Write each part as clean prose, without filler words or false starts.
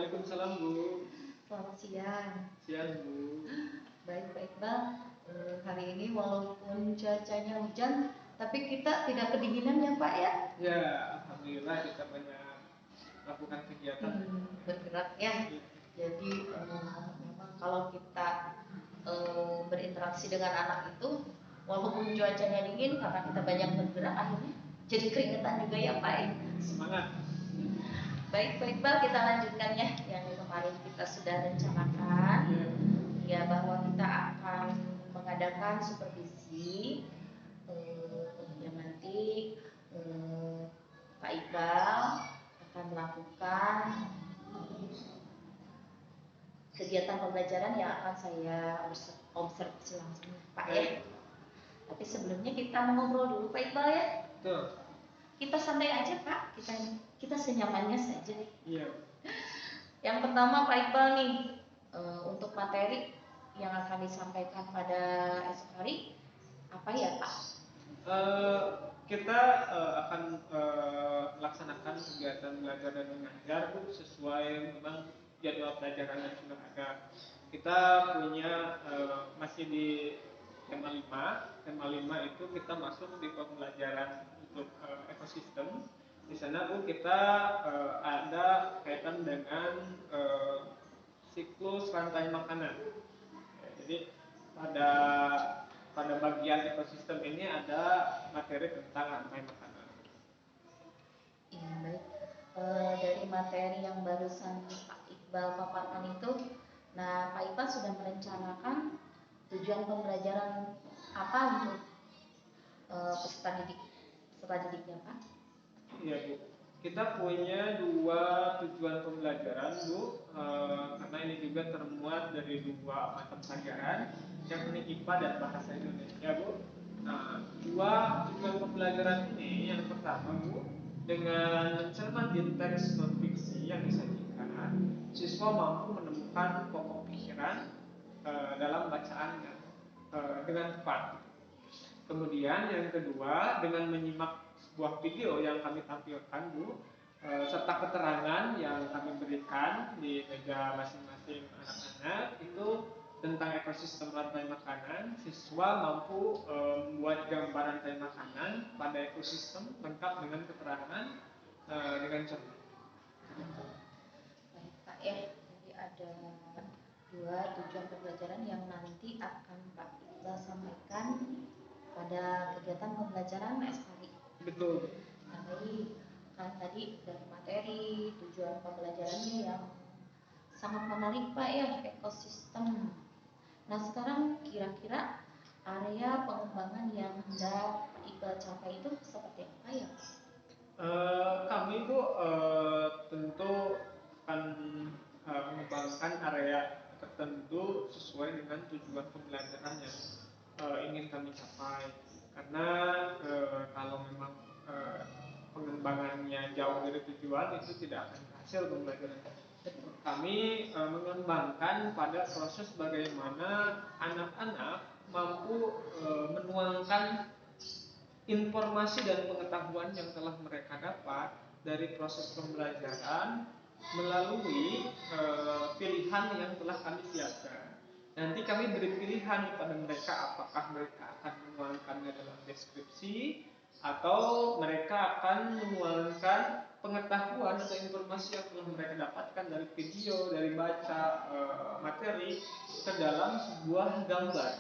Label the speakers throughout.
Speaker 1: Waalaikumsalam Bu.
Speaker 2: Selamat siang.
Speaker 1: Siang Bu.
Speaker 2: Baik Bang. Hari ini walaupun cuacanya hujan, tapi kita tidak kedinginan ya Pak ya?
Speaker 1: Ya, alhamdulillah kita banyak melakukan kegiatan.
Speaker 2: Bergerak ya. Jadi memang kalau kita berinteraksi dengan anak itu, walaupun cuacanya dingin, karena kita banyak bergerak, akhirnya jadi keringetan juga ya Pak ya?
Speaker 1: Semangat.
Speaker 2: Baik Pak, kita lanjutkan ya yang kemarin kita sudah rencanakan ya bahwa kita akan mengadakan supervisi yang nanti Pak Iqbal akan melakukan kegiatan pembelajaran yang akan saya observasi langsung Pak ya. Tapi sebelumnya kita mengobrol dulu Pak Iqbal ya.
Speaker 1: Betul.
Speaker 2: Kita santai aja Pak, kita senyamannya saja.
Speaker 1: Iya.
Speaker 2: Yang pertama Pak Iqbal nih, untuk materi yang akan disampaikan pada esok hari apa ya Pak?
Speaker 1: Kita akan melaksanakan kegiatan belajar dan mengajar Bu, sesuai memang jadwal pelajaran yang sudah ada. Kita punya masih di tema 5. Tema 5 itu kita masuk di pembelajaran untuk ekosistem. Di sana Bu kita ada kaitan dengan siklus rantai makanan. Jadi pada bagian ekosistem ini ada materi tentang rantai makanan.
Speaker 2: Ya, baik. Dari materi yang barusan Pak Iqbal paparkan itu, nah Pak Iqbal sudah merencanakan tujuan pembelajaran apa untuk peserta didiknya Pak?
Speaker 1: Iya Bu, kita punya 2 tujuan pembelajaran Bu, karena ini juga termuat dari 2 mata pelajaran, yakni IPA dan Bahasa Indonesia Bu. Nah, 2 tujuan pembelajaran ini, yang pertama Bu, dengan mencermati teks non fiksi yang disajikan, siswa mampu menemukan pokok pikiran dalam bacaannya dengan tepat. Kemudian yang kedua, dengan menyimak sebuah video yang kami tampilkan Bu, serta keterangan yang kami berikan di meja masing-masing anak-anak itu tentang ekosistem rantai makanan, siswa mampu membuat gambaran rantai makanan pada ekosistem lengkap dengan keterangan dengan cermat.
Speaker 2: Baik Pak ya, jadi ada 2 tujuan pembelajaran yang nanti akan Pak Iqbal sampaikan pada kegiatan pembelajaran esok hari.
Speaker 1: Betul.
Speaker 2: Nah, baik, kan tadi dari materi tujuan pembelajarannya yang sangat menarik Pak ya, ekosistem. Nah sekarang kira-kira area pengembangan yang hendak Pak Iqbal capai itu seperti apa ya Pak?
Speaker 1: Kami Bu tentu akan mengembangkan area tertentu sesuai dengan tujuan pembelajaran yang ingin kami capai. Karena kalau memang pengembangannya jauh dari tujuan, itu tidak akan berhasil pembelajaran. Kami mengembangkan pada proses bagaimana anak-anak mampu menuangkan informasi dan pengetahuan yang telah mereka dapat dari proses pembelajaran melalui pilihan yang telah kami siapkan. Nanti kami beri pilihan kepada mereka apakah mereka akan menuangkannya dalam deskripsi atau mereka akan menuangkan pengetahuan atau informasi yang telah mereka dapatkan dari video, dari baca materi ke dalam sebuah gambar.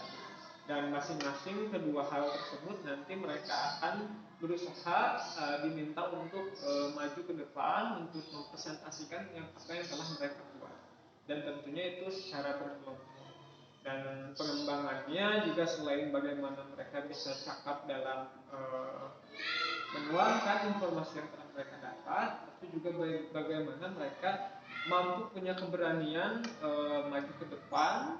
Speaker 1: Dan masing-masing kedua hal tersebut nanti mereka akan berusaha diminta untuk maju ke depan untuk mempresentasikan apa yang telah mereka buat, dan tentunya itu secara berkelompok. Dan pengembangannya juga selain bagaimana mereka bisa cakap dalam menuangkan informasi yang telah mereka dapat, tapi juga bagaimana mereka mampu punya keberanian maju ke depan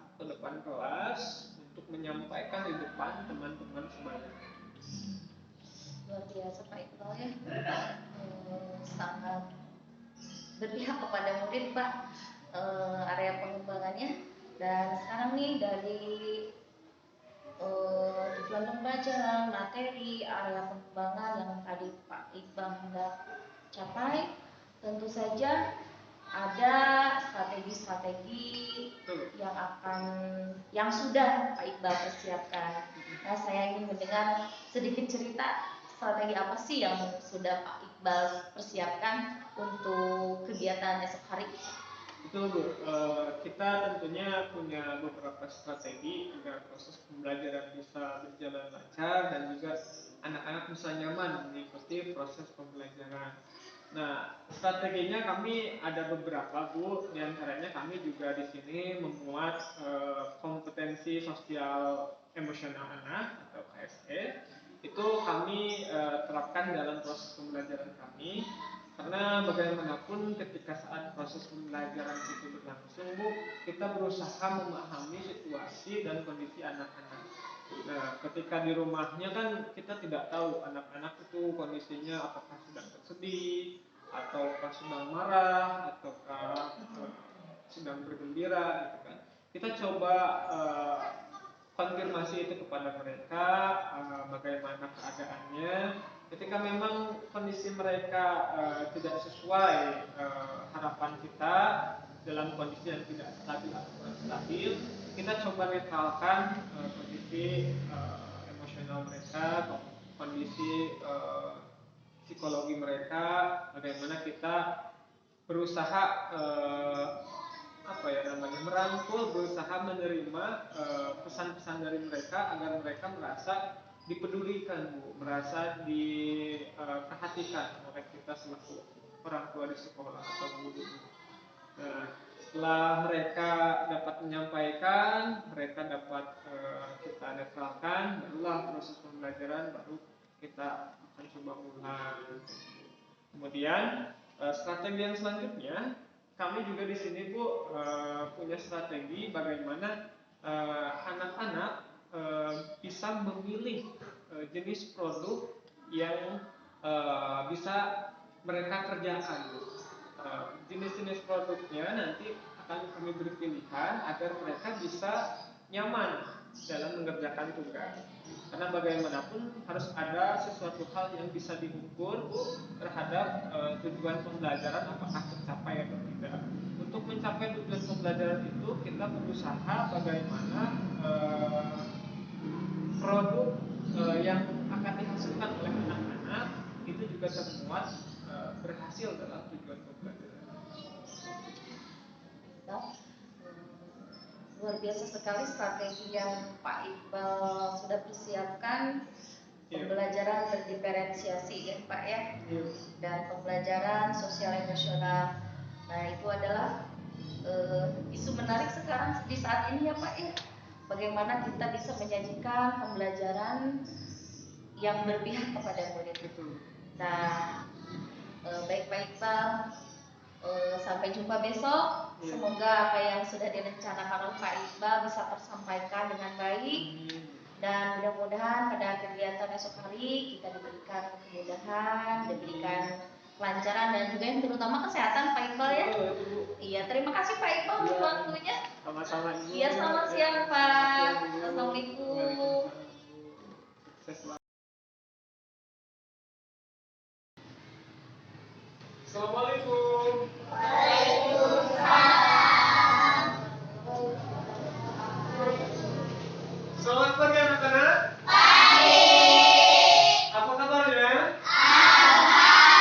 Speaker 1: kelas untuk menyampaikan di depan teman-teman sebaya.
Speaker 2: Luar biasa Pak Iqbal ya, sangat berpihak kepada murid Pak area pengembangannya. Dan sekarang nih dari tujuan pembelajaran, materi, area pengembangan yang tadi Pak Iqbal hendak capai, tentu saja ada strategi yang sudah Pak Iqbal persiapkan. Nah, saya ingin mendengar sedikit cerita strategi apa sih yang sudah Pak Iqbal persiapkan untuk kegiatan esok hari.
Speaker 1: Betul Bu, kita tentunya punya beberapa strategi agar proses pembelajaran bisa berjalan lancar dan juga anak-anak bisa nyaman mengikuti proses pembelajaran. Nah, strateginya kami ada beberapa Bu, di antaranya kami juga di sini memuat kompetensi sosial emosional anak atau KSE. Itu kami terapkan dalam proses pembelajaran kami. Karena bagaimanapun ketika saat proses pembelajaran itu berlangsung, Bu, kita berusaha memahami situasi dan kondisi anak-anak. Nah, ketika di rumahnya kan kita tidak tahu anak-anak itu kondisinya apakah sedang bersedih, ataukah sedang marah, ataukah sedang bergembira, gitu kan. Kita coba konfirmasi itu kepada mereka, bagaimana keadaannya. Ketika memang kondisi mereka tidak sesuai harapan kita dalam kondisi yang tidak stabil atau stabil, kita coba netralkan kondisi emosional mereka, kondisi psikologi mereka, bagaimana kita berusaha merangkul, berusaha menerima pesan-pesan dari mereka agar mereka merasa dipedulikan Bu, merasa diperhatikan oleh kita selaku orang tua di sekolah atau guru. Nah, setelah mereka dapat menyampaikan, mereka dapat kita netralkan, barulah proses pembelajaran baru kita akan coba ulang. Kemudian strategi yang selanjutnya, kami juga di sini Bu punya strategi bagaimana anak-anak bisa memilih jenis produk yang bisa mereka kerjakan. Jenis-jenis produknya nanti akan kami beri pilihan agar mereka bisa nyaman dalam mengerjakan tugas. Karena bagaimanapun harus ada sesuatu hal yang bisa diukur terhadap tujuan pembelajaran apakah tercapai atau tidak. Untuk mencapai tujuan pembelajaran itu kita berusaha bagaimana produk yang akan dihasilkan oleh anak-anak itu juga termuat berhasil dalam tujuan pembelajaran.
Speaker 2: Luar biasa sekali strategi yang Pak Iqbal sudah persiapkan. Pembelajaran berdiferensiasi ya Pak ya, dan pembelajaran sosial emosional. Nah, itu adalah isu menarik sekarang di saat ini ya Pak ya. Bagaimana kita bisa menyajikan pembelajaran yang berpihak kepada murid itu. Nah, baik Pak Iqbal, sampai jumpa besok. Semoga apa yang sudah direncanakan oleh Pak Iqbal bisa tersampaikan dengan baik. Dan mudah-mudahan pada kegiatan esok hari kita diberikan kemudahan, diberikan kelancaran dan juga yang terutama kesehatan Pak Iqbal ya. Iya, terima kasih Pak Iqbal untuk waktunya.
Speaker 1: Sama-sama.
Speaker 2: Iya, selamat siang Pak. Assalamualaikum.
Speaker 1: Assalamualaikum. Selamat pagi anak-anak. Pagi. Apa kabarnya?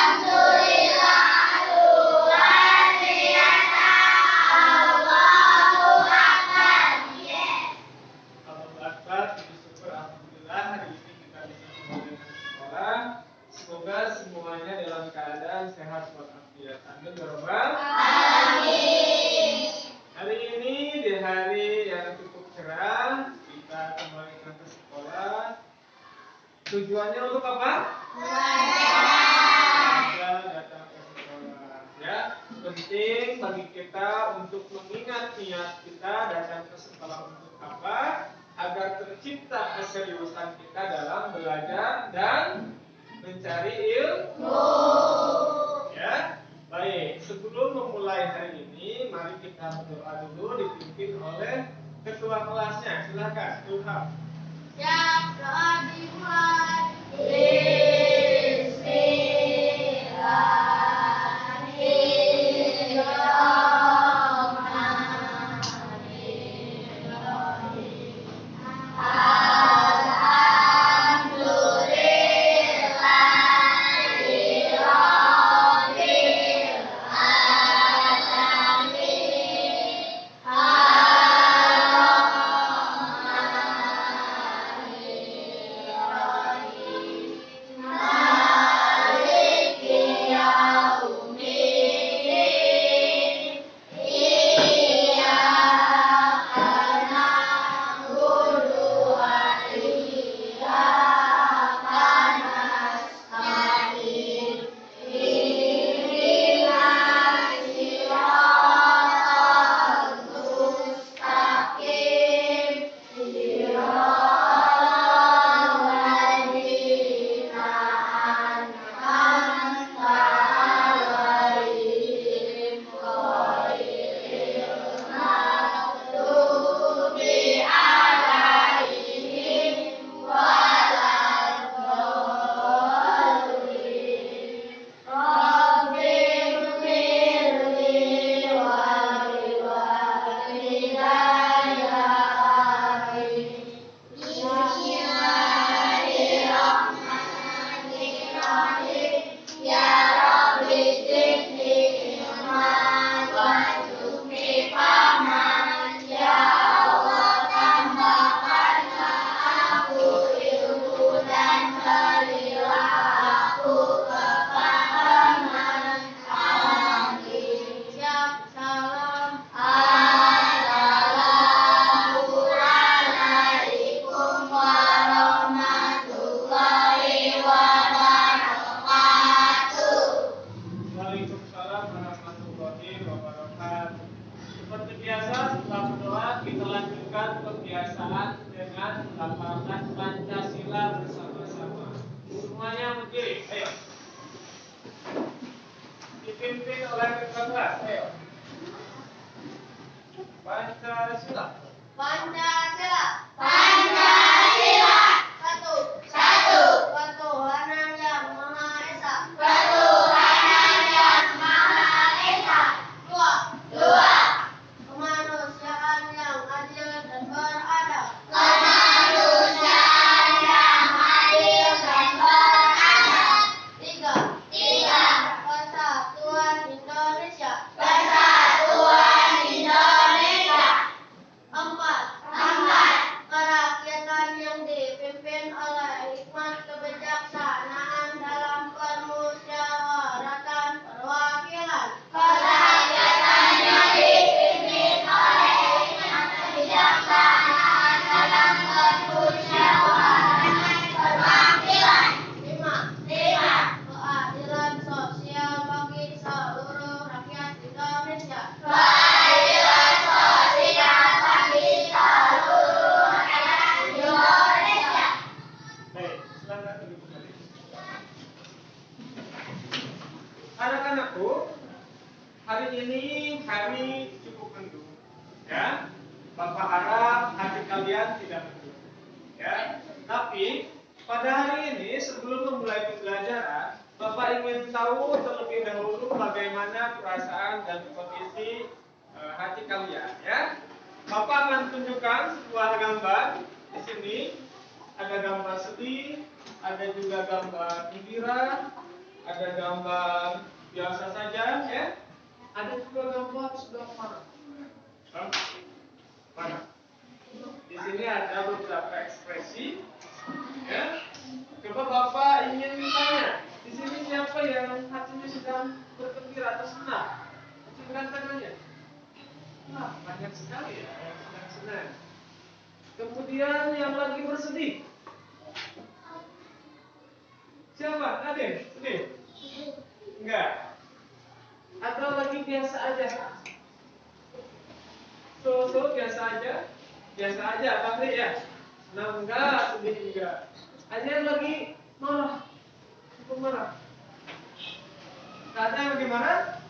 Speaker 3: Alhamdulillah, luar biasa. Allahu Akbar.
Speaker 1: Allahu Akbar. Syukur alhamdulillah hari ini kita bisa kembali ke sekolah. Semoga semuanya dalam keadaan sehat walafiat. Amin ya rabbal alamin. Hari ini di hari yang cukup cerah, kita kembali ke sekolah. Tujuannya untuk apa? Belajar. Datang ke sekolah. Ya, penting bagi kita untuk mengingat niat kita datang ke sekolah untuk apa? Agar tercipta keseriusan kita dalam belajar dan mencari ilmu. Ya, baik. Sebelum memulai hari ini, mari kita berdoa dulu dipimpin oleh ketua kelasnya. Silakan, Ilham.
Speaker 3: Yang doa dimulai. Bismillahirrahmanirrahim.
Speaker 1: kebiasaan dengan melafalkan Pancasila bersama-sama. Semuanya berdiri, ayo. Dipimpin oleh ketua kelas, ayo. Pancasila.
Speaker 3: Pancasila. Pancasila. Satu. Ketuhanan yang Maha Esa. Ketuhanan yang Maha Esa. Dua. Kemanusiaan yang adil dan beradab. Kemanusiaan yang adil dan beradab. Tiga. Persatuan Indonesia. Persatuan Indonesia. Empat. Kerakyatan yang dipimpin oleh hikmat kebijaksanaan dalam permusyawaratan perwakilan. Kerakyatan yang dipimpin oleh hikmat kebijaksanaan dalam permusyawaratan perwakilan. Lima. Keadilan sosial bagi seluruh rakyat Indonesia. Keadilan sosial bagi seluruh rakyat Indonesia.
Speaker 1: Baik, silakan duduk kembali. Anak-anakku, hari ini hari cukup mendung, ya. Bapak harap hati kalian tidak mendung, ya. Tapi pada hari ini sebelum memulai pembelajaran, Bapak ingin tahu terlebih dahulu bagaimana perasaan dan kondisi hati kalian, ya. Bapak akan tunjukkan sebuah gambar di sini. Ada gambar sedih, ada juga gambar gembira, ada gambar biasa saja, ya. Ada juga gambar sudah marah. Mana? Di sini ada beberapa ekspresi, ya. Coba Bapak ingin tanya, di sini siapa yang hatinya sedang bergembira atau senang? Kecilkan tangannya. Wah, banyak sekali ya yang sedang senang. Kemudian yang lagi bersedih. Siapa? Adem? Sedih? Enggak. Atau lagi biasa aja? So biasa aja? Biasa aja, Fahri ya? Senang enggak? Sedih enggak? Ada yang lagi marah? Cukup marah? Gak ada yang lagi marah?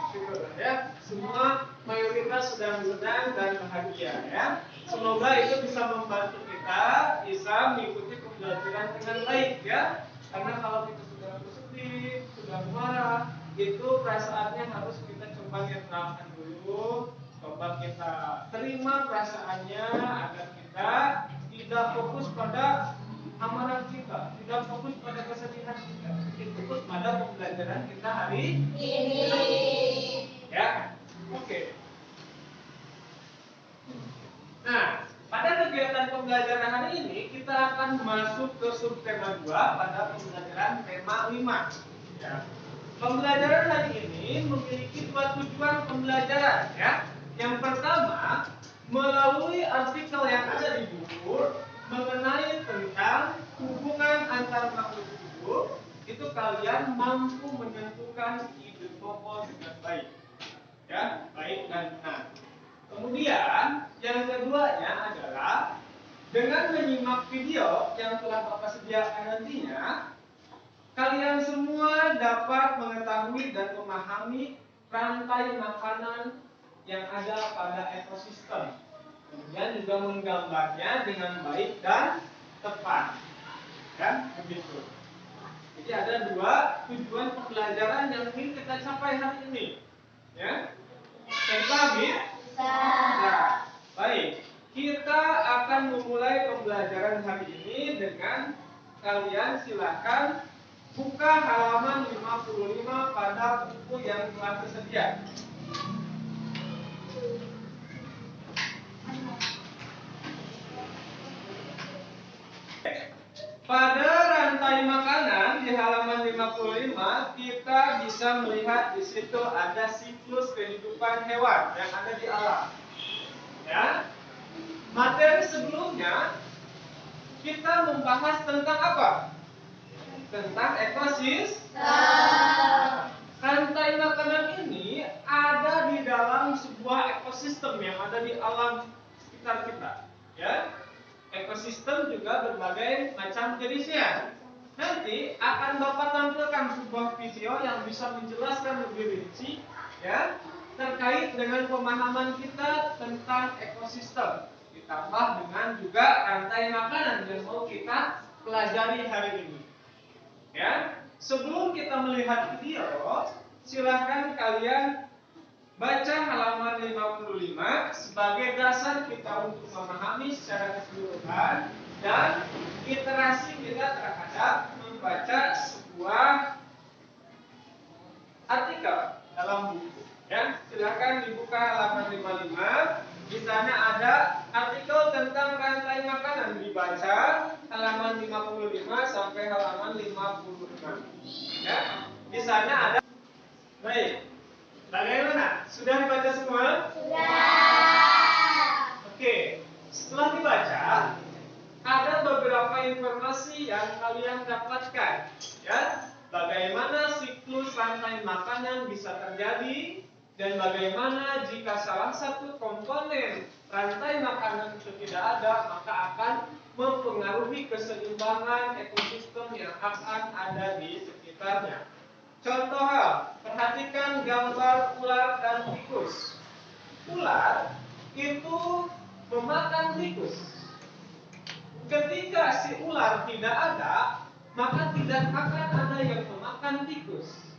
Speaker 1: Syukur ya. Semua mayoritas sedang-sedang dan bahagia ya. Semoga itu bisa membantu kita bisa mengikuti pembelajaran dengan baik ya. Karena kalau kita sudah bersedih, sudah marah, itu perasaannya harus kita coba netralkan dulu. Coba kita terima perasaannya agar kita tidak fokus pada amarah kita, tidak fokus pada kesedihan kita, fokus pada pembelajaran kita hari ini. Ya, oke. Nah, pada kegiatan pembelajaran hari ini kita akan masuk ke subtema 2 pada pembelajaran tema 5. Ya. Pembelajaran hari ini memiliki 2 tujuan pembelajaran ya. Yang pertama, melalui artikel yang ada di buku mengenai tentang hubungan antar makhluk hidup, itu kalian mampu menentukan ide pokok dengan baik. Ya, baik dan benar. Kemudian yang keduanya adalah dengan menyimak video yang telah Bapak sediakan nantinya, kalian semua dapat mengetahui dan memahami rantai makanan yang ada pada ekosistem. Kemudian juga menggambarnya dengan baik dan tepat. Kan begitu. Jadi ada 2 tujuan pembelajaran yang ingin kita capai hari ini. Ya. Pahami? Nah, baik. Kita akan memulai pembelajaran hari ini dengan kalian silakan buka halaman 55 pada buku yang telah tersedia. Pada rantai makanan di halaman 55 kita bisa melihat di situ ada siklus kehidupan hewan yang ada di alam. Ya. Materi sebelumnya kita membahas tentang apa? Tentang ekosistem. Rantai makanan ini ada di dalam sebuah ekosistem yang ada di alam sekitar kita. Ya, ekosistem juga berbagai macam jenisnya. Nanti akan Bapak tampilkan sebuah video yang bisa menjelaskan lebih rinci ya terkait dengan pemahaman kita tentang ekosistem, ditambah dengan juga rantai makanan yang mau kita pelajari hari ini. Ya, sebelum kita melihat video, silahkan kalian baca halaman 55 sebagai dasar kita untuk memahami secara keseluruhan dan literasi kita terhadap membaca sebuah artikel dalam buku. Ya, silakan dibuka halaman 55. Di sana ada artikel tentang rantai makanan, dibaca halaman 55 sampai halaman 56. Ya, di sana ada. Baik. Bagaimana? Sudah dibaca semua?
Speaker 3: Sudah.
Speaker 1: Oke. Setelah dibaca, ada beberapa informasi yang kalian dapatkan, ya. Bagaimana siklus rantai makanan bisa terjadi dan bagaimana jika salah satu komponen rantai makanan itu tidak ada, maka akan mempengaruhi keseimbangan ekosistem yang akan ada di sekitarnya. Contoh hal, perhatikan gambar ular dan tikus. Ular itu memakan tikus. Ketika si ular tidak ada, maka tidak akan ada yang memakan tikus.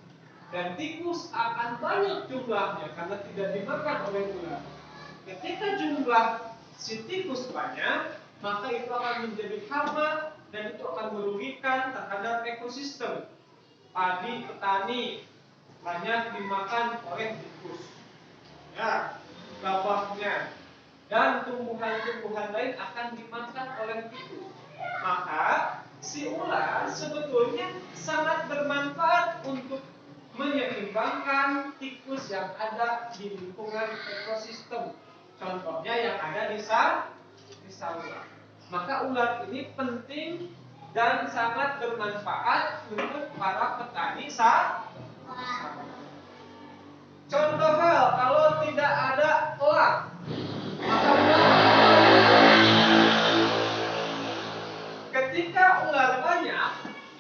Speaker 1: Dan tikus akan banyak jumlahnya karena tidak dimakan oleh ular. Ketika jumlah si tikus banyak, maka itu akan menjadi hama dan itu akan merugikan terhadap ekosistem. Padi petani banyak dimakan oleh tikus. Ya, gabahnya dan tumbuhan-tumbuhan lain akan dimakan oleh tikus. Maka si ular sebetulnya sangat bermanfaat untuk menyeimbangkan tikus yang ada di lingkungan ekosistem. Contohnya yang ada di sawah. Maka ular ini penting dan sangat bermanfaat untuk para petani sawah. Contoh hal, kalau tidak ada elang, maka ketika ular banyak,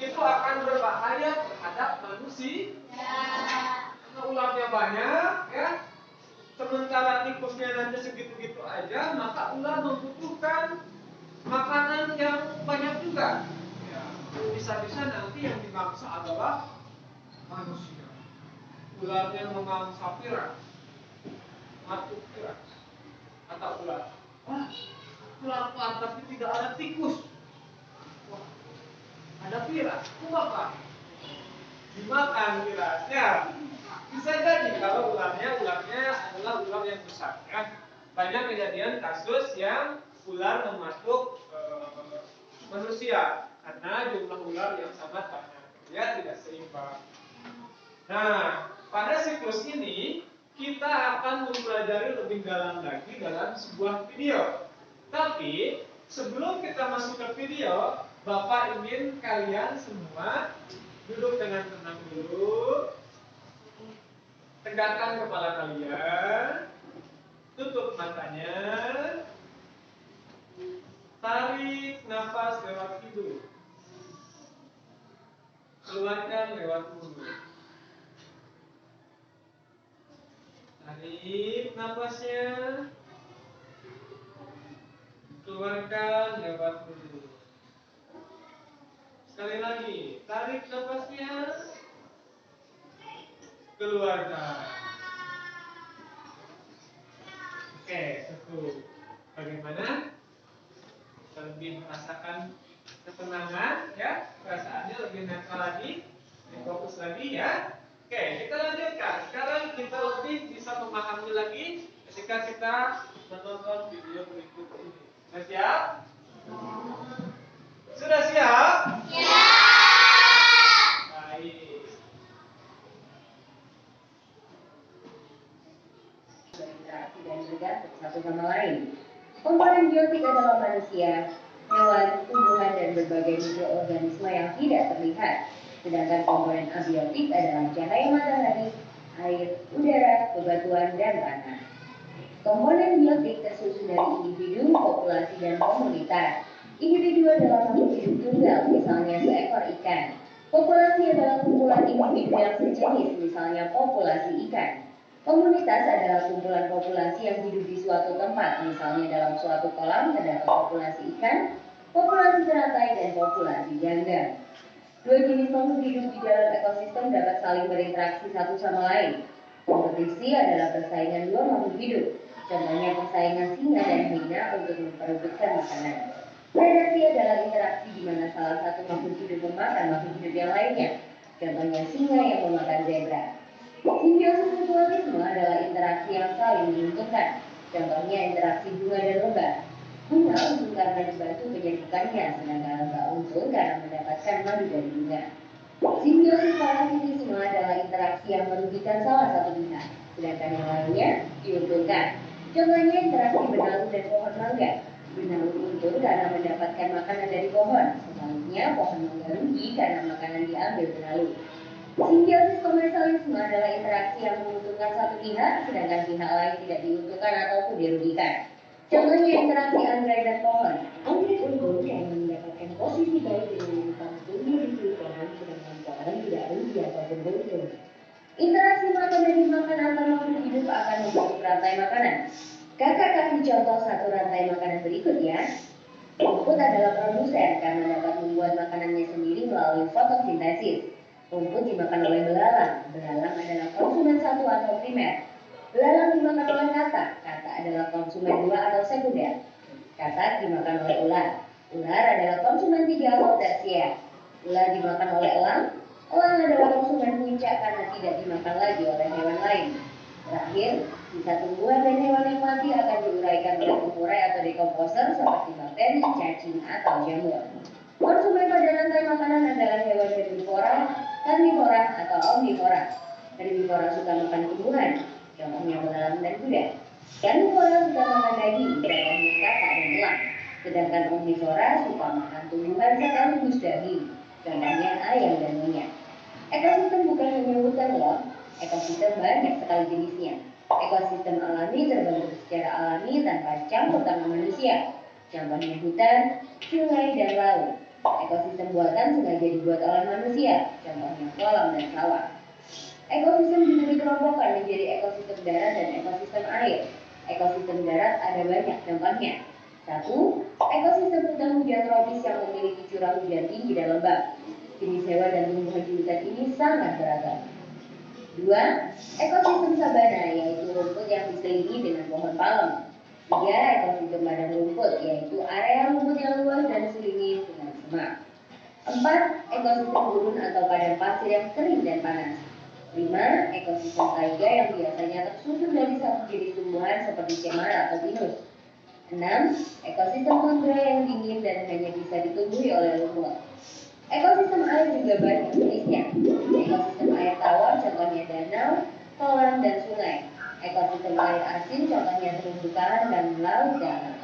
Speaker 1: itu akan berbahaya terhadap manusia. Karena ularnya banyak, ya. Sementara tikusnya nanti segitu-gitu aja, maka ular membutuhkan makanan yang banyak juga. Ya, bisa-bisa nanti yang dimangsa adalah manusia. Ularnya memangsa pirang, matuk pirang, kata ular. Wah, ular tapi tidak ada tikus. Wah, ada pirang, apa? Dimakan pirangnya. Bisa jadi kalau ularnya adalah ular yang besar. Ya. Banyak kejadian kasus yang ular mematuk manusia karena jumlah ular yang sangat banyak. Ya, tidak seimbang. Nah, pada siklus ini kita akan mempelajari lebih dalam lagi dalam sebuah video. Tapi sebelum kita masuk ke video, Bapak ingin kalian semua duduk dengan tenang dulu. Tegakkan kepala kalian. Tutup matanya. Tarik nafas lewat hidung. Keluarkan lewat mulut. Tarik nafasnya. Keluarkan lewat mulut. Sekali lagi, tarik nafasnya. Keluarkan. Oke, cukup. Bagaimana? Lebih merasakan ketenangan, ya? Perasaannya lebih netral lagi, lebih fokus lagi, ya? Oke, kita lanjutkan. Sekarang kita lebih bisa memahami lagi ketika kita menonton video berikut ini. Sudah siap? Sudah siap?
Speaker 3: Ya.
Speaker 1: Baik.
Speaker 4: Berinteraksi dan bergantung satu sama lain. Komponen biotik adalah manusia, hewan, tumbuhan, dan berbagai mikroorganisme yang tidak terlihat. Sedangkan komponen abiotik adalah cahaya matahari, air, udara, bebatuan, dan tanah. Komponen biotik tersusun dari individu, populasi, dan komunitas. Individu adalah makhluk hidup tunggal, misalnya seekor ikan. Populasi adalah kumpulan individu yang sejenis, misalnya populasi ikan. Komunitas adalah kumpulan populasi yang hidup di suatu tempat, misalnya dalam suatu kolam terdapat populasi ikan, populasi teratai, dan populasi ganda. Dua jenis makhluk hidup di dalam ekosistem dapat saling berinteraksi satu sama lain. Kompetisi adalah persaingan dua makhluk hidup. Contohnya persaingan singa dan hyena untuk memperebutkan makanan. Predasi adalah interaksi di mana salah satu makhluk hidup memakan makhluk hidup yang lainnya. Contohnya singa yang memakan zebra. Simbiosis mutualisme adalah interaksi yang saling menguntungkan. Contohnya interaksi bunga dan lebah. Bunga untung karena dibantu penyembuhannya, sedangkan lebah untung karena mendapatkan madu dari bunga. Simbiosis parasitisme adalah interaksi yang merugikan salah satu pihak, sedangkan yang lainnya diuntungkan. Contohnya interaksi benalu dan pohon mangga. Benalu untung karena mendapatkan makanan dari pohon, sebaliknya pohon mangga rugi karena makanan diambil benalu. Simbiosis komersialisme adalah interaksi yang menguntungkan satu pihak, sedangkan pihak lain tidak diuntungkan ataupun dirugikan. Contohnya interaksi anggrek dan pohon. Anggrek untung karena mendapatkan posisi baik dengan menemukan tumbuh di kulit pohon, sedangkan pohon tidak rugi ataupun untung. Interaksi makan dan dimakan antar makhluk hidup akan membentuk rantai makanan. Kakak kasih contoh satu rantai makanan berikut ya. Rumput adalah produsen karena dapat membuat makanannya sendiri melalui fotosintesis. Rumput dimakan oleh belalang. Belalang adalah konsumen satu atau primer. Belalang dimakan oleh katak. Katak adalah konsumen dua atau sekunder. Katak dimakan oleh ular. Ular adalah konsumen tiga atau tersier. Ular dimakan oleh elang. Elang adalah konsumen puncak karena tidak dimakan lagi oleh hewan lain. Terakhir, sisa tumbuhan dan hewan yang mati akan diuraikan oleh pengurai atau dekomposer seperti bakteri, cacing, atau jamur. Konsumen pada rantai makanan adalah hewan herbivora, karnivora, atau omnivora. Herbivora suka makan tumbuhan, contohnya belalang dan kuda. Karnivora suka makan daging, contohnya katak dan elang. Sedangkan omnivora suka makan tumbuhan sekaligus daging, contohnya ayam dan monyet. Ekosistem bukan hanya hutan loh, ekosistem banyak sekali jenisnya. Ekosistem alami terbentuk secara alami tanpa campur tangan manusia, contohnya hutan, sungai, dan laut. Ekosistem buatan sengaja dibuat oleh manusia, contohnya kolam dan sawah. Ekosistem juga dikelompokkan menjadi ekosistem darat dan ekosistem air. Ekosistem darat ada banyak contohnya. 1. Ekosistem hutan hujan tropis yang memiliki curah hujan tinggi dan lebat. Jenis hewan dan tumbuhan di hutan ini sangat beragam. 2. Ekosistem sabana, yaitu rumput yang diselimuti dengan pohon palem. 3. Ekosistem padang rumput, yaitu area rumput yang luas dan diselimuti dengan semak. 4. Ekosistem gurun atau padang pasir yang kering dan panas. 5. Ekosistem taiga yang biasanya tersusun dari satu jenis tumbuhan seperti cemara atau pinus. 6. Ekosistem tundra yang dingin dan hanya bisa ditumbuhi oleh lumut. Ekosistem air juga banyak jenisnya. Ekosistem air tawar contohnya danau, kolam, dan sungai. Ekosistem air asin contohnya terumbu karang dan laut dalam.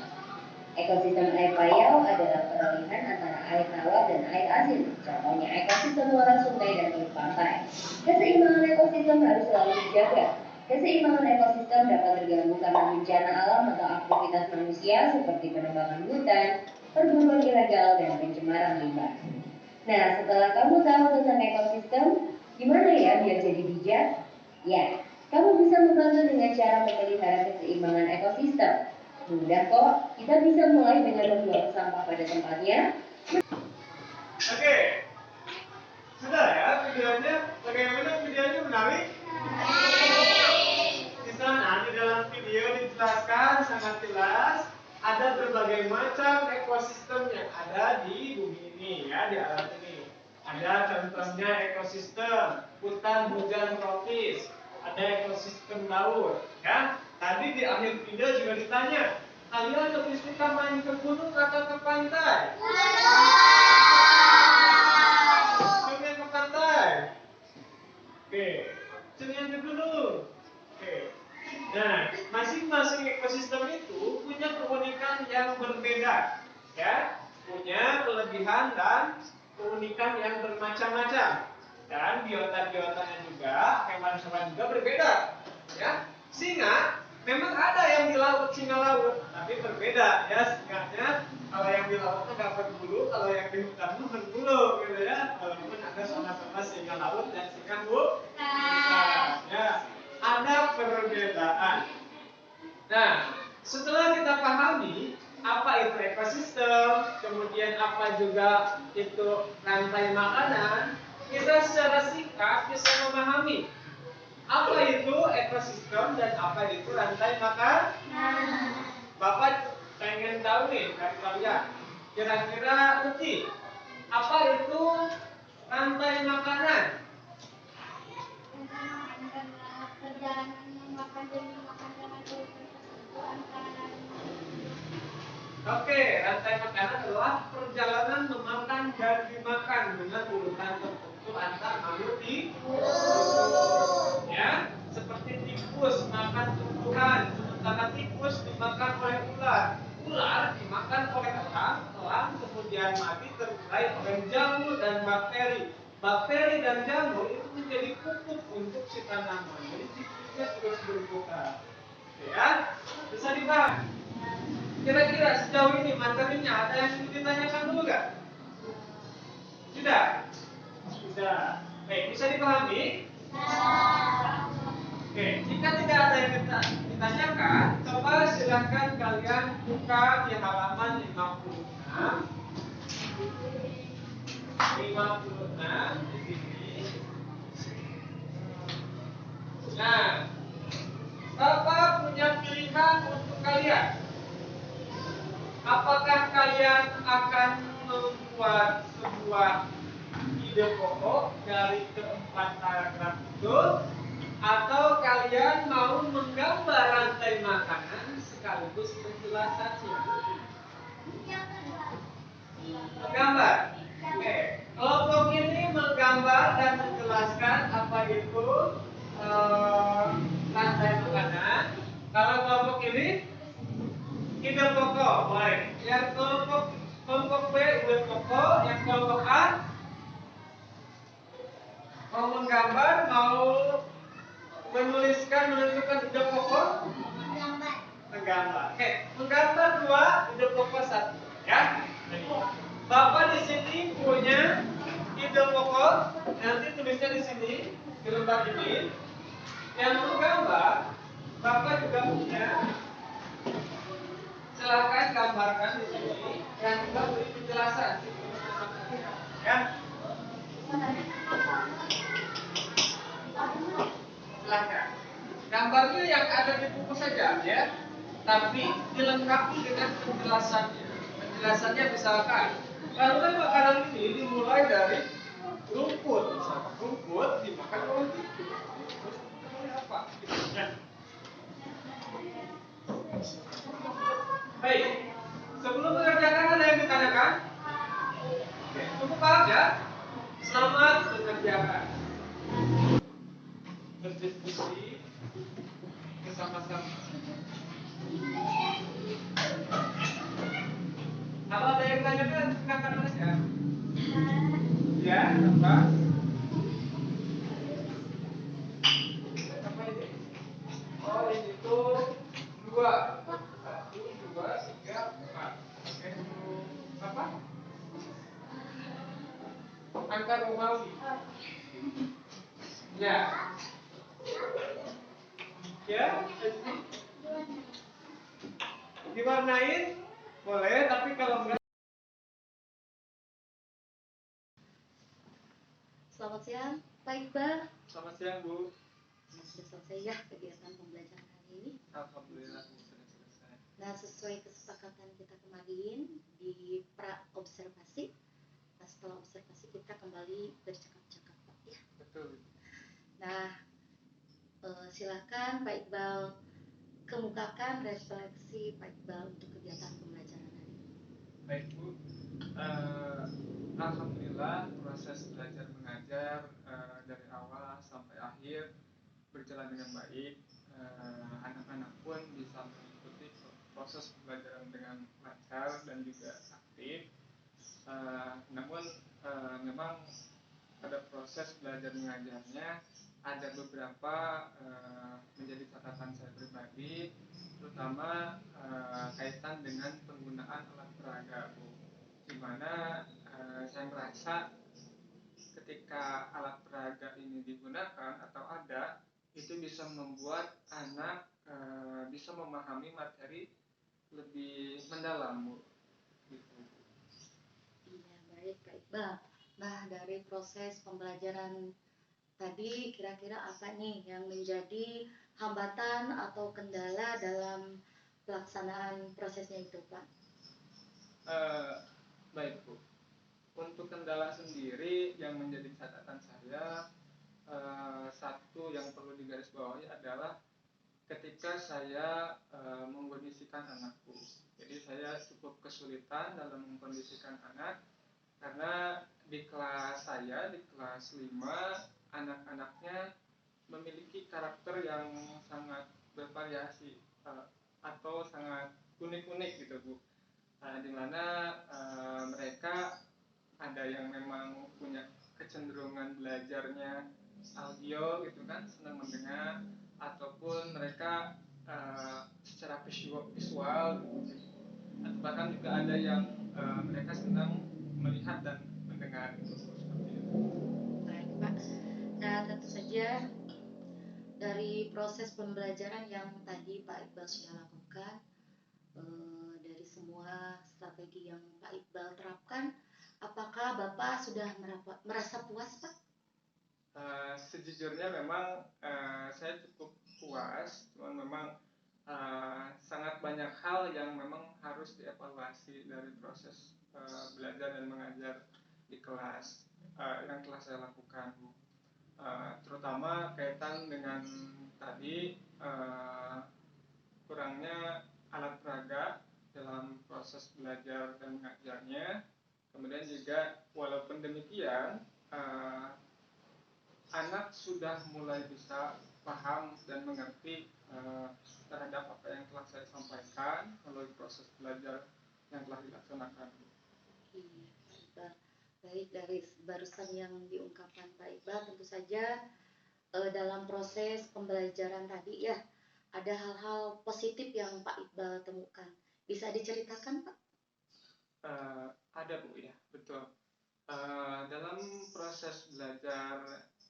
Speaker 4: Ekosistem air payau adalah peralihan antara air tawar dan air asin. Contohnya ekosistem muara sungai dan teluk pantai. Keseimbangan ekosistem harus selalu dijaga. Keseimbangan ekosistem dapat terganggu karena bencana alam atau aktivitas manusia seperti penebangan hutan, perburuan ilegal, dan pencemaran limbah. Nah, setelah kamu tahu tentang ekosistem, gimana ya biar jadi bijak? Ya, kamu bisa membantu dengan cara memelihara keseimbangan ekosistem. Mudah kok, kita bisa mulai dengan membuang sampah pada tempatnya.
Speaker 1: Oke, sudah ya videonya. Bagaimana videonya menarik? Di sana di dalam video dijelaskan sangat jelas ada berbagai macam ekosistem yang ada di bumi ini ya, di alam ini. Ada contohnya ekosistem hutan hujan tropis, ada ekosistem laut ya. Tadi di akhir video juga ditanya, kalian lebih suka main ke gunung atau ke pantai? Suka ke pantai. Oke, yang ke gunung. Oke. Nah, masing-masing ekosistem itu punya keunikan yang berbeda, ya, punya kelebihan dan keunikan yang bermacam-macam, dan biota-biotanya juga, hewan-hewan juga berbeda, ya. Singa Memang ada yang di laut, singa laut, tapi berbeda ya singanya. Kalau yang di laut nggak berbulu, kalau yang di hutan berbulu, gitu ya. Walaupun ada sama-sama singa laut dan singa hutan, ya ada perbedaan. Nah, setelah kita pahami apa itu ekosistem, kemudian apa juga itu rantai makanan, kita secara singkat bisa memahami apa itu ekosistem dan apa itu rantai makanan. Bapak pengen tahu nih dari kalian, kira-kira ngerti apa itu rantai makanan?
Speaker 3: Perjalanan memakan dan dimakan dengan tertentu antara
Speaker 1: Oke, rantai makanan adalah perjalanan memakan dan dimakan dengan urutan tertentu antar makhluk hidup. Ya, seperti tikus makan tumbuhan, sementara tikus dimakan oleh ular. Ular dimakan oleh elang kemudian mati terurai oleh jamur dan bakteri. Bakteri dan jamur itu menjadi pupuk untuk si tanaman. Jadi siklusnya terus berputar. Ya, bisa dibahas. Kira-kira sejauh ini materinya ada yang ingin ditanyakan dulu nggak? Sudah? Sudah. Baik, bisa dipahami? Oke, jika tidak ada yang ditanyakan, coba silahkan kalian buka di halaman 56. 56 di sini. Nah, Bapak punya pilihan untuk kalian. Apakah kalian akan membuat sebuah ide pokok dari keempat paragraf itu, atau kalian mau menggambar rantai makanan sekaligus penjelasannya? Menggambar. Oke. Kelompok ini menggambar dan menjelaskan apa itu rantai makanan. Kalau kelompok ini ide pokok, boleh. Yang kelompok B ide pokok, yang kelompok A mau menggambar, mau menentukan ide pokok, menggambar. Oke, menggambar 2, ide pokok 1, ya. Bapak di sini punya ide pokok, nanti tulisnya di sini di lembar ini. Yang menggambar, Bapak juga punya. Silakan gambarkan di sini dan juga beri penjelasan. Ya. Silakan. Gambarnya yang ada di buku saja, ya. Tapi dilengkapi dengan penjelasannya. Penjelasannya misalkan, rantai makanan ini dimulai dari rumput. Rumput dimakan oleh tikus. Terus oleh apa? Ya. Baik, sebelum mengerjakan ada yang ditanyakan? Oke, cukup paham ya? Selamat mengerjakan. Berdiskusi bersama-sama. Kalau ada yang ditanyakan, silakan saja. Ya, apa? Apa ini? Oh, ini tuh 2. 1, 2, 3, 4. Oke, apa? Angka Romawi. Ya. Ya, diwarnain boleh, tapi kalau enggak.
Speaker 2: Selamat siang, Pak Iqbal.
Speaker 1: Selamat siang, Bu.
Speaker 2: Sudah selesai ya kegiatan pembelajaran hari ini?
Speaker 1: Alhamdulillah sudah selesai.
Speaker 2: Nah, sesuai kesepakatan kita kemarin di pra-observasi, nah setelah observasi kita kembali bercakap-cakap, Pak, ya.
Speaker 1: Betul.
Speaker 2: Nah, silakan Pak Iqbal kemukakan refleksi Pak Iqbal untuk kegiatan pembelajaran hari ini.
Speaker 1: Baik, Bu. Alhamdulillah proses belajar mengajar dari awal sampai akhir berjalan dengan baik. Anak-anak pun bisa mengikuti proses pembelajaran dengan lancar dan juga aktif. Namun memang pada proses belajar mengajarnya ada beberapa menjadi catatan saya pribadi, terutama kaitan dengan penggunaan alat peraga, Bu. Di mana saya merasa ketika alat peraga ini digunakan atau ada, itu bisa membuat anak bisa memahami materi lebih mendalam, Bu. Gitu.
Speaker 2: Iya, baik Kak Iqbal. Nah, dari proses pembelajaran tadi kira-kira apa nih yang menjadi hambatan atau kendala dalam pelaksanaan prosesnya itu, Pak?
Speaker 1: Baik, Bu. Untuk kendala sendiri yang menjadi catatan saya, satu yang perlu digarisbawahi adalah ketika saya mengkondisikan anakku. Jadi saya cukup kesulitan dalam mengkondisikan anak karena di kelas saya, di kelas 5, anak-anaknya memiliki karakter yang sangat bervariasi atau sangat unik-unik gitu, Bu. Di mana mereka ada yang memang punya kecenderungan belajarnya audio gitu kan, senang mendengar, ataupun mereka secara visual gitu. Atau bahkan juga ada yang mereka senang melihat dan mendengar gitu, seperti itu.
Speaker 2: Baik, Pak. Nah, tentu saja dari proses pembelajaran yang tadi Pak Iqbal sudah lakukan, dari semua strategi yang Pak Iqbal terapkan, apakah Bapak sudah merasa puas, Pak?
Speaker 1: Sejujurnya memang saya cukup puas, cuman memang sangat banyak hal yang memang harus dievaluasi dari proses belajar dan mengajar di kelas yang telah saya lakukan, Bu. Terutama kaitan dengan tadi kurangnya alat peraga dalam proses belajar dan mengajarnya. Kemudian juga walaupun demikian anak sudah mulai bisa paham dan mengerti terhadap apa yang telah saya sampaikan melalui proses belajar yang telah dilaksanakan.
Speaker 2: Iya, Pak Iqbal. Baik, dari barusan yang diungkapkan Pak Iqbal, tentu saja dalam proses pembelajaran tadi ya, ada hal-hal positif yang Pak Iqbal temukan. Bisa diceritakan, Pak?
Speaker 1: Ada, Bu, ya, betul. Dalam proses belajar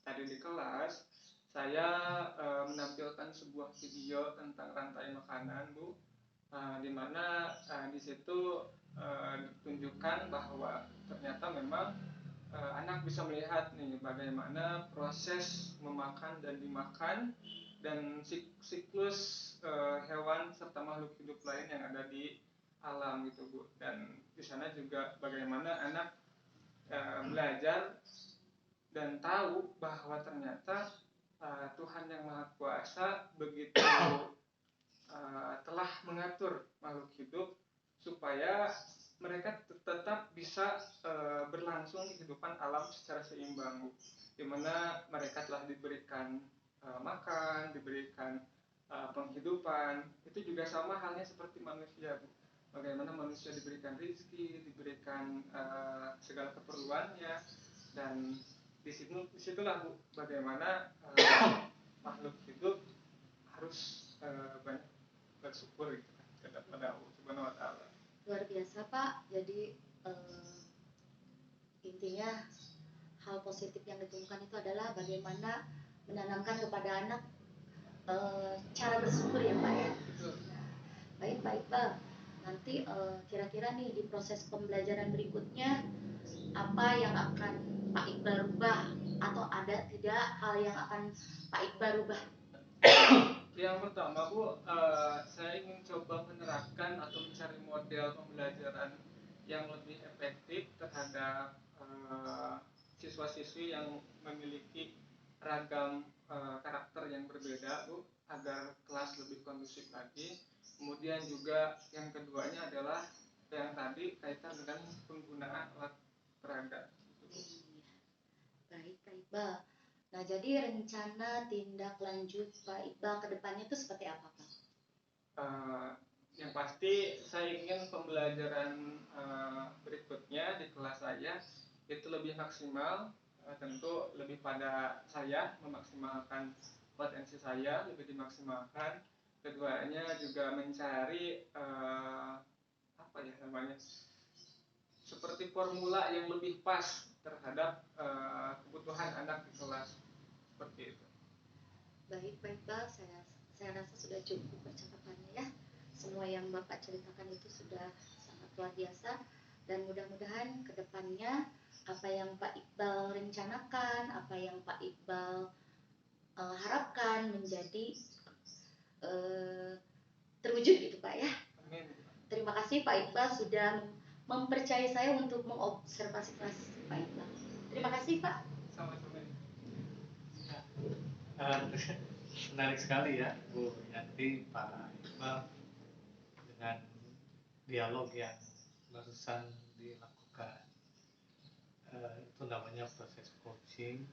Speaker 1: tadi di kelas, saya menampilkan sebuah video tentang rantai makanan, Bu, di mana di situ ditunjukkan bahwa ternyata memang anak bisa melihat nih bagaimana proses memakan dan dimakan dan siklus hewan serta makhluk hidup lain yang ada di alam gitu, Bu. Dan di sana juga bagaimana anak belajar dan tahu bahwa ternyata Tuhan yang Maha Kuasa begitu telah mengatur makhluk hidup supaya mereka tetap bisa berlangsung kehidupan alam secara seimbang, di mana mereka telah diberikan makan, diberikan penghidupan. Itu juga sama halnya seperti manusia, Bu. Bagaimana manusia diberikan rezeki, diberikan segala keperluannya, dan disitulah, Bu, bagaimana makhluk hidup harus banyak bersyukur gitu kepada Allah Subhanahu wa taala.
Speaker 2: Luar biasa, Pak. Jadi intinya hal positif yang ditemukan itu adalah bagaimana menanamkan kepada anak cara bersyukur ya, Pak ya. Nah, baik Pak Iqbal. Nanti kira-kira nih di proses pembelajaran berikutnya apa yang akan Pak Iqbal rubah atau ada tidak hal yang akan Pak Iqbal rubah?
Speaker 1: Yang pertama, Bu, saya ingin coba menerapkan atau mencari model pembelajaran yang lebih efektif terhadap siswa-siswi yang memiliki ragam karakter yang berbeda, Bu, agar kelas lebih kondusif lagi. Kemudian juga yang keduanya adalah yang tadi kaitan dengan penggunaan alat peraga.
Speaker 2: Baik, Pak Iqbal. Nah, jadi rencana tindak lanjut Pak Iqbal ke depannya itu seperti apa, Pak?
Speaker 1: Yang pasti saya ingin pembelajaran berikutnya di kelas saya itu lebih maksimal, tentu lebih pada saya memaksimalkan potensi saya lebih dimaksimalkan. Keduanya juga mencari apa ya namanya, seperti formula yang lebih pas terhadap kebutuhan anak di kelas, seperti itu.
Speaker 2: Baik, Pak, saya rasa sudah cukup percakapannya ya. Semua yang Bapak ceritakan itu sudah sangat luar biasa, dan mudah-mudahan kedepannya apa yang Pak Iqbal rencanakan, apa yang Pak Iqbal harapkan menjadi terwujud gitu Pak ya.
Speaker 1: Amin.
Speaker 2: Terima kasih Pak Iqbal sudah mempercayai saya untuk mengobservasi kelas Pak Iqbal. Terima kasih Pak.
Speaker 1: Sama-sama.
Speaker 5: Menarik sekali ya Bu Yanti, Pak Iqbal, dengan dialog yang barusan dilakukan. Itu namanya proses coaching.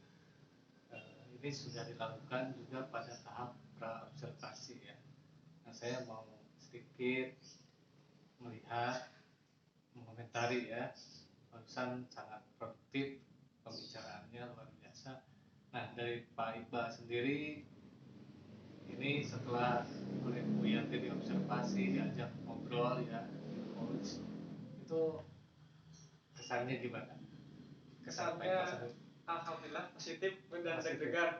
Speaker 5: Ini sudah dilakukan juga pada tahap pra-observasi ya. Nah, saya mau sedikit melihat, mengomentari ya, barusan sangat produktif pembicaraannya, luar biasa. Nah, dari Pak Iqbal sendiri, ini setelah oleh Bu Yanti diobservasi, diajak ngobrol ya, coach, itu kesannya gimana? Kesan Pak Iqbal sendiri?
Speaker 1: Alhamdulillah positif dan
Speaker 5: Positif.
Speaker 1: deg-degan.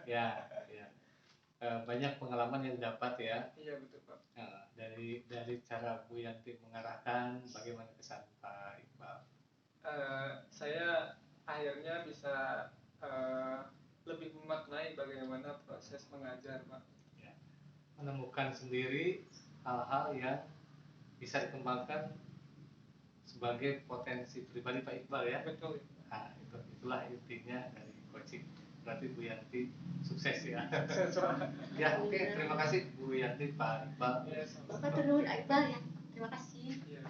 Speaker 5: Ya. Banyak pengalaman yang didapat ya.
Speaker 1: Iya betul Pak.
Speaker 5: Dari cara Bu Yanti mengarahkan, bagaimana kesan Pak Iqbal?
Speaker 1: Saya akhirnya bisa lebih memaknai bagaimana proses mengajar Pak.
Speaker 5: Ya. Menemukan sendiri hal-hal yang bisa dikembangkan sebagai potensi pribadi Pak Iqbal ya.
Speaker 1: Betul.
Speaker 5: Nah, itulah intinya dari coaching. Berarti Bu Yanti sukses ya. Ya, oke. Terima kasih Bu Yanti, Pak Iqbal.
Speaker 1: Ya,
Speaker 2: Bapak turun Iqbal ya. Terima kasih.
Speaker 1: Iya.